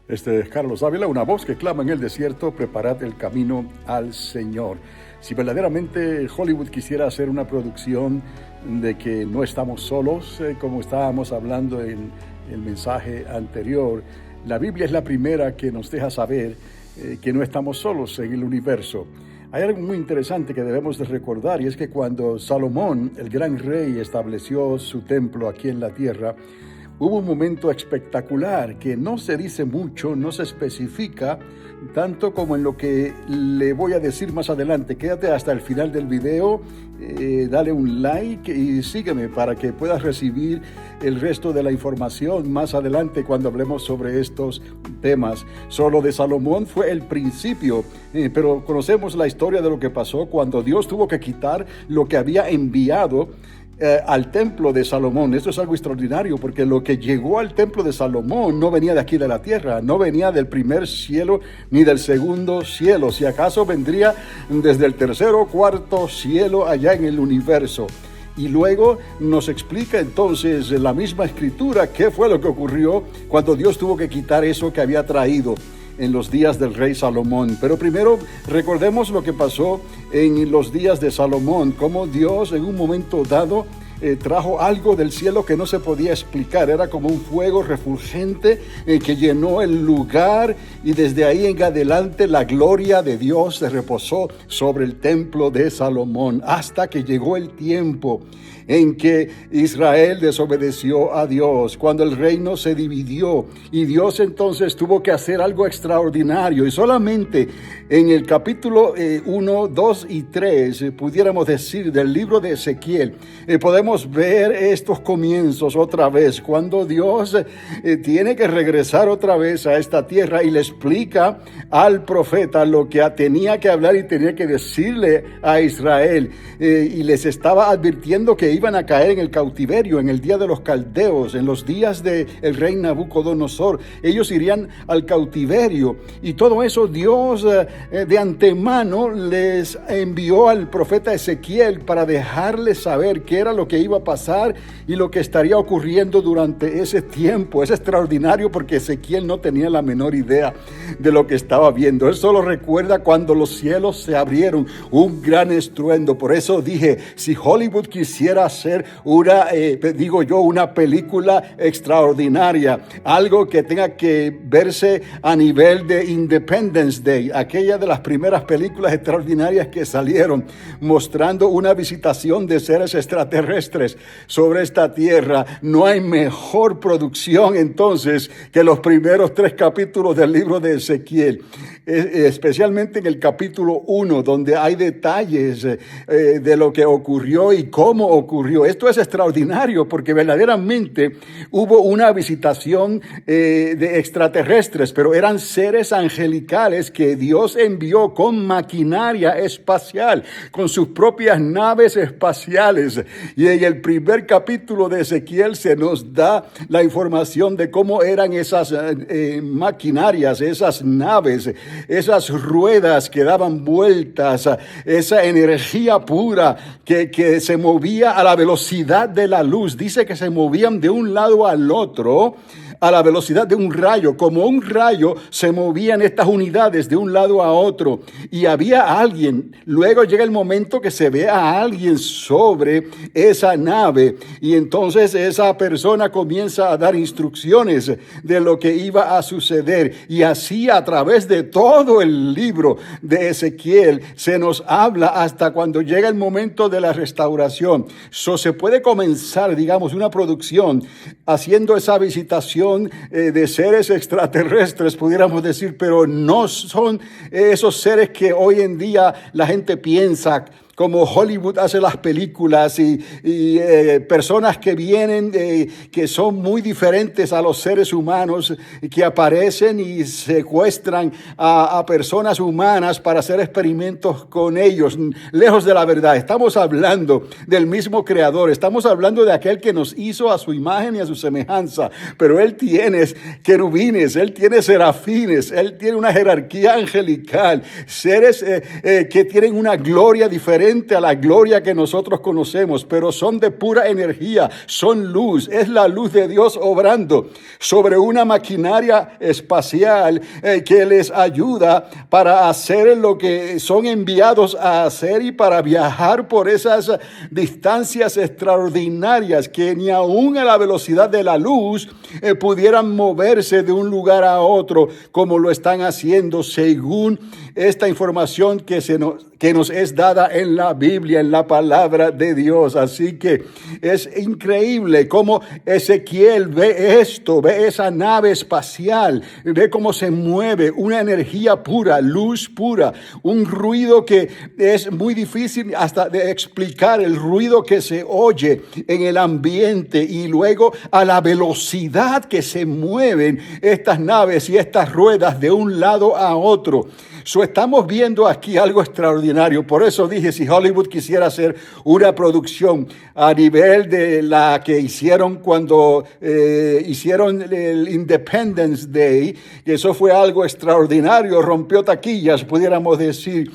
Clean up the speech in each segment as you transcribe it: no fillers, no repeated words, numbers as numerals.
Este es Carlos Ávila, una voz que clama en el desierto, preparad el camino al Señor. Si verdaderamente Hollywood quisiera hacer una producción de que no estamos solos, como estábamos hablando en el mensaje anterior, la Biblia es la primera que nos deja saber que no estamos solos en el universo. Hay algo muy interesante que debemos de recordar, y es que cuando Salomón, el gran rey, estableció su templo aquí en la tierra, hubo un momento espectacular que no se dice mucho, no se especifica, tanto como en lo que le voy a decir más adelante. Quédate hasta el final del video, dale un like y sígueme para que puedas recibir el resto de la información más adelante cuando hablemos sobre estos temas. Solo de Salomón fue el principio, pero conocemos la historia de lo que pasó cuando Dios tuvo que quitar lo que había enviado al templo de Salomón. Esto es algo extraordinario, porque lo que llegó al templo de Salomón no venía de aquí de la tierra, no venía del primer cielo ni del segundo cielo, si acaso vendría desde el tercero o cuarto cielo allá en el universo. Y luego nos explica entonces la misma escritura qué fue lo que ocurrió cuando Dios tuvo que quitar eso que había traído en los días del rey Salomón. Pero primero recordemos lo que pasó en los días de Salomón, cómo Dios en un momento dado trajo algo del cielo que no se podía explicar. Era como un fuego refulgente que llenó el lugar, y desde ahí en adelante la gloria de Dios se reposó sobre el templo de Salomón, hasta que llegó el tiempo en que Israel desobedeció a Dios, cuando el reino se dividió, y Dios entonces tuvo que hacer algo extraordinario. Y solamente en el capítulo 1, 2 y 3, pudiéramos decir, del libro de Ezequiel, podemos ver estos comienzos otra vez, cuando Dios tiene que regresar otra vez a esta tierra y le explica al profeta lo que tenía que hablar y tenía que decirle a Israel, y les estaba advirtiendo que iban a caer en el cautiverio, en el día de los caldeos, en los días del rey Nabucodonosor. Ellos irían al cautiverio, y todo eso Dios de antemano les envió al profeta Ezequiel para dejarles saber qué era lo que iba a pasar y lo que estaría ocurriendo durante ese tiempo. Es extraordinario, porque Ezequiel no tenía la menor idea de lo que estaba viendo. Él solo recuerda cuando los cielos se abrieron, un gran estruendo. Por eso dije, si Hollywood quisiera hacer una película extraordinaria, algo que tenga que verse a nivel de Independence Day, aquella de las primeras películas extraordinarias que salieron, mostrando una visitación de seres extraterrestres sobre esta tierra, no hay mejor producción entonces que los primeros 3 capítulos del libro de Ezequiel, especialmente en el capítulo 1, donde hay detalles de lo que ocurrió y cómo ocurrió. Esto es extraordinario, porque verdaderamente hubo una visitación de extraterrestres, pero eran seres angelicales que Dios envió con maquinaria espacial, con sus propias naves espaciales. Y en el primer capítulo de Ezequiel se nos da la información de cómo eran esas maquinarias, esas naves, esas ruedas que daban vueltas, esa energía pura que se movía a la velocidad de la luz. Dice que se movían de un lado al otro a la velocidad de un rayo. Como un rayo se movían estas unidades de un lado a otro, y había alguien. Luego llega el momento que se ve a alguien sobre esa nave, y entonces esa persona comienza a dar instrucciones de lo que iba a suceder. Y así, a través de todo el libro de Ezequiel, se nos habla hasta cuando llega el momento de la restauración. Se puede comenzar, digamos, una producción haciendo esa visitación de seres extraterrestres, pudiéramos decir, pero no son esos seres que hoy en día la gente piensa, como Hollywood hace las películas, y personas que vienen que son muy diferentes a los seres humanos, que aparecen y secuestran a personas humanas para hacer experimentos con ellos, lejos de la verdad. Estamos hablando del mismo Creador, estamos hablando de aquel que nos hizo a su imagen y a su semejanza, pero Él tiene querubines, Él tiene serafines, Él tiene una jerarquía angelical, seres que tienen una gloria diferente diferente a la gloria que nosotros conocemos, pero son de pura energía, son luz, es la luz de Dios obrando sobre una maquinaria espacial que les ayuda para hacer lo que son enviados a hacer y para viajar por esas distancias extraordinarias que ni aún a la velocidad de la luz pudieran moverse de un lugar a otro como lo están haciendo según esta información que nos es dada en la Biblia, en la palabra de Dios. Así que es increíble cómo Ezequiel ve esto, ve esa nave espacial, ve cómo se mueve, una energía pura, luz pura, un ruido que es muy difícil hasta de explicar, el ruido que se oye en el ambiente y luego a la velocidad que se mueven estas naves y estas ruedas de un lado a otro. Estamos viendo aquí algo extraordinario. Por eso dije, si Hollywood quisiera hacer una producción a nivel de la que hicieron cuando hicieron el Independence Day, que eso fue algo extraordinario, rompió taquillas, pudiéramos decir.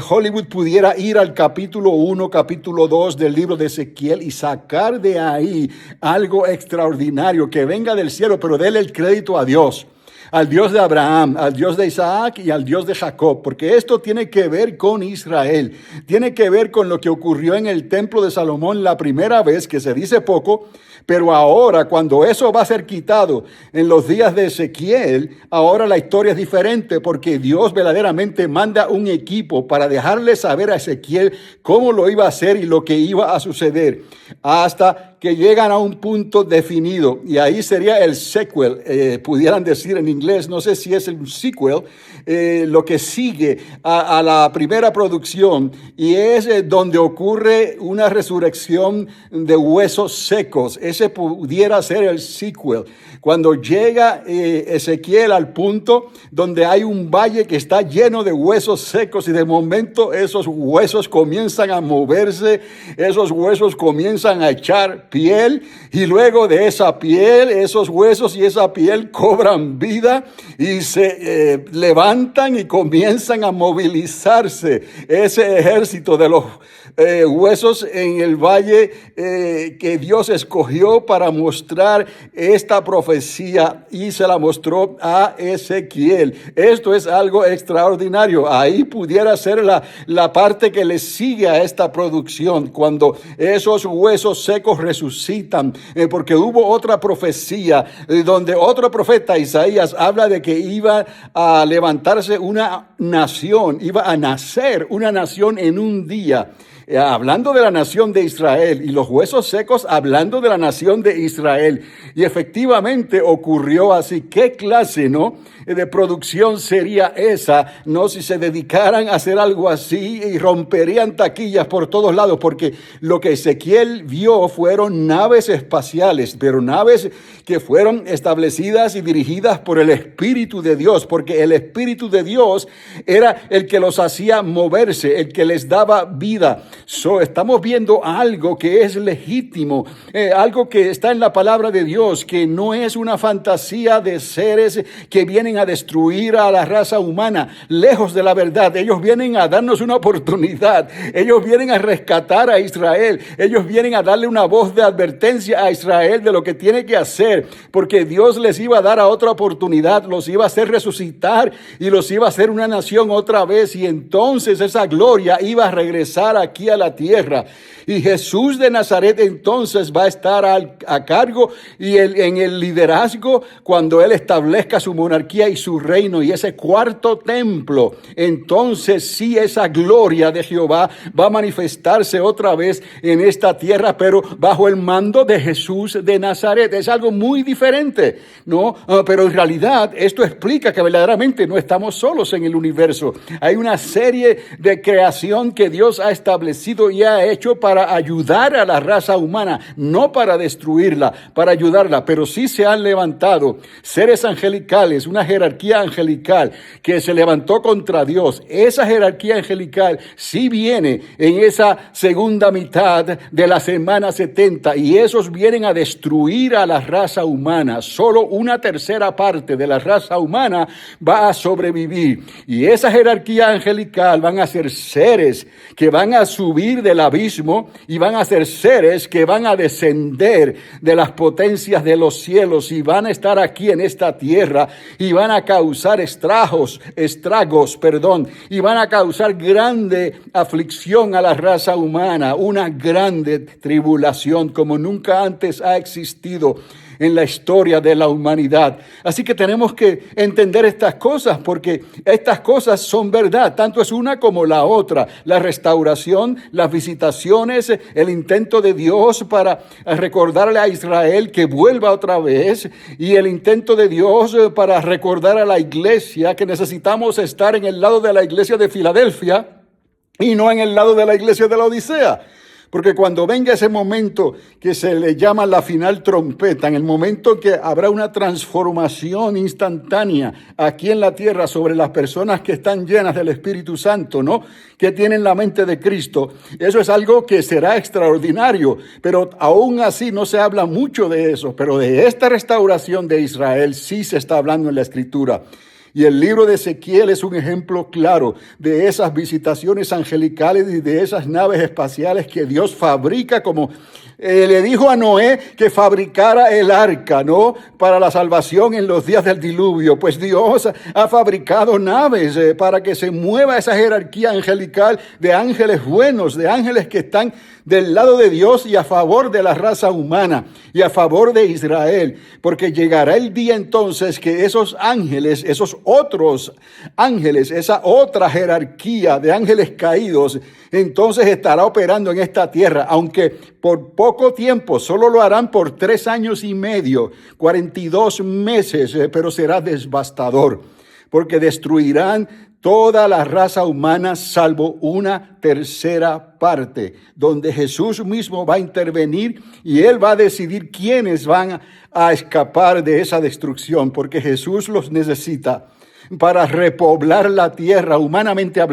Hollywood pudiera ir al capítulo 1, capítulo 2 del libro de Ezequiel y sacar de ahí algo extraordinario que venga del cielo, pero déle el crédito a Dios. Al Dios de Abraham, al Dios de Isaac y al Dios de Jacob, porque esto tiene que ver con Israel, tiene que ver con lo que ocurrió en el templo de Salomón la primera vez, que se dice poco, pero ahora cuando eso va a ser quitado en los días de Ezequiel, ahora la historia es diferente porque Dios verdaderamente manda un equipo para dejarle saber a Ezequiel cómo lo iba a hacer y lo que iba a suceder, hasta que llegan a un punto definido, y ahí sería el sequel, pudieran decir en inglés, no sé si es un sequel, lo que sigue a la primera producción, y es donde ocurre una resurrección de huesos secos. Ese pudiera ser el sequel. Cuando llega Ezequiel al punto donde hay un valle que está lleno de huesos secos y de momento esos huesos comienzan a moverse, esos huesos comienzan a echar piel y luego de esa piel, esos huesos y esa piel cobran vida y se levantan y comienzan a movilizarse. Ese ejército de los huesos en el valle que Dios escogió para mostrar esta profecía y se la mostró a Ezequiel. Esto es algo extraordinario. Ahí pudiera ser la parte que le sigue a esta producción, cuando esos huesos secos resucitan, porque hubo otra profecía donde otro profeta, Isaías, habla de que iba a levantarse una nación, iba a nacer una nación en un día. Hablando de la nación de Israel y los huesos secos hablando de la nación de Israel. Y efectivamente ocurrió así. ¿Qué clase, de producción sería esa, si se dedicaran a hacer algo así y romperían taquillas por todos lados? Porque lo que Ezequiel vio fueron naves espaciales, pero naves que fueron establecidas y dirigidas por el Espíritu de Dios, porque el Espíritu de Dios era el que los hacía moverse, el que les daba vida. Estamos viendo algo que es legítimo, algo que está en la palabra de Dios, que no es una fantasía de seres que vienen a destruir a la raza humana, lejos de la verdad. Ellos vienen a darnos una oportunidad, ellos vienen a rescatar a Israel, ellos vienen a darle una voz de advertencia a Israel de lo que tiene que hacer, porque Dios les iba a dar a otra oportunidad, los iba a hacer resucitar y los iba a hacer una nación otra vez, y entonces esa gloria iba a regresar aquí a la tierra. Y Jesús de Nazaret entonces va a estar a cargo y en el liderazgo cuando Él establezca su monarquía y su reino y ese cuarto templo. Entonces sí, esa gloria de Jehová va a manifestarse otra vez en esta tierra, pero bajo el mando de Jesús de Nazaret. Es algo muy diferente, pero en realidad esto explica que verdaderamente no estamos solos en el universo. Hay una serie de creación que Dios ha establecido establecido y ha hecho para ayudar a la raza humana, no para destruirla, para ayudarla, pero sí se han levantado seres angelicales, una jerarquía angelical que se levantó contra Dios. Esa jerarquía angelical sí viene en esa segunda mitad de la semana 70 y esos vienen a destruir a la raza humana. Solo una tercera parte de la raza humana va a sobrevivir y esa jerarquía angelical van a ser seres que van a subir del abismo y van a ser seres que van a descender de las potencias de los cielos y van a estar aquí en esta tierra y van a causar estragos, y van a causar grande aflicción a la raza humana, una grande tribulación como nunca antes ha existido en la historia de la humanidad. Así que tenemos que entender estas cosas porque estas cosas son verdad, tanto es una como la otra. La restauración, las visitaciones, el intento de Dios para recordarle a Israel que vuelva otra vez y el intento de Dios para recordar a la iglesia que necesitamos estar en el lado de la iglesia de Filadelfia y no en el lado de la iglesia de la Odisea. Porque cuando venga ese momento que se le llama la final trompeta, en el momento que habrá una transformación instantánea aquí en la tierra sobre las personas que están llenas del Espíritu Santo, ¿no? Que tienen la mente de Cristo, eso es algo que será extraordinario, pero aún así no se habla mucho de eso, pero de esta restauración de Israel sí se está hablando en la Escritura. Y el libro de Ezequiel es un ejemplo claro de esas visitaciones angelicales y de esas naves espaciales que Dios fabrica como le dijo a Noé que fabricara el arca, ¿no? Para la salvación en los días del diluvio. Pues Dios ha fabricado naves para que se mueva esa jerarquía angelical de ángeles buenos, de ángeles que están del lado de Dios y a favor de la raza humana y a favor de Israel. Porque llegará el día entonces que esos ángeles, esos otros ángeles, esa otra jerarquía de ángeles caídos, entonces estará operando en esta tierra, aunque por poco tiempo, solo lo harán por 3 años y medio, 42 meses, pero será devastador, porque destruirán toda la raza humana salvo una tercera parte, donde Jesús mismo va a intervenir y Él va a decidir quiénes van a escapar de esa destrucción, porque Jesús los necesita para repoblar la tierra humanamente hablando.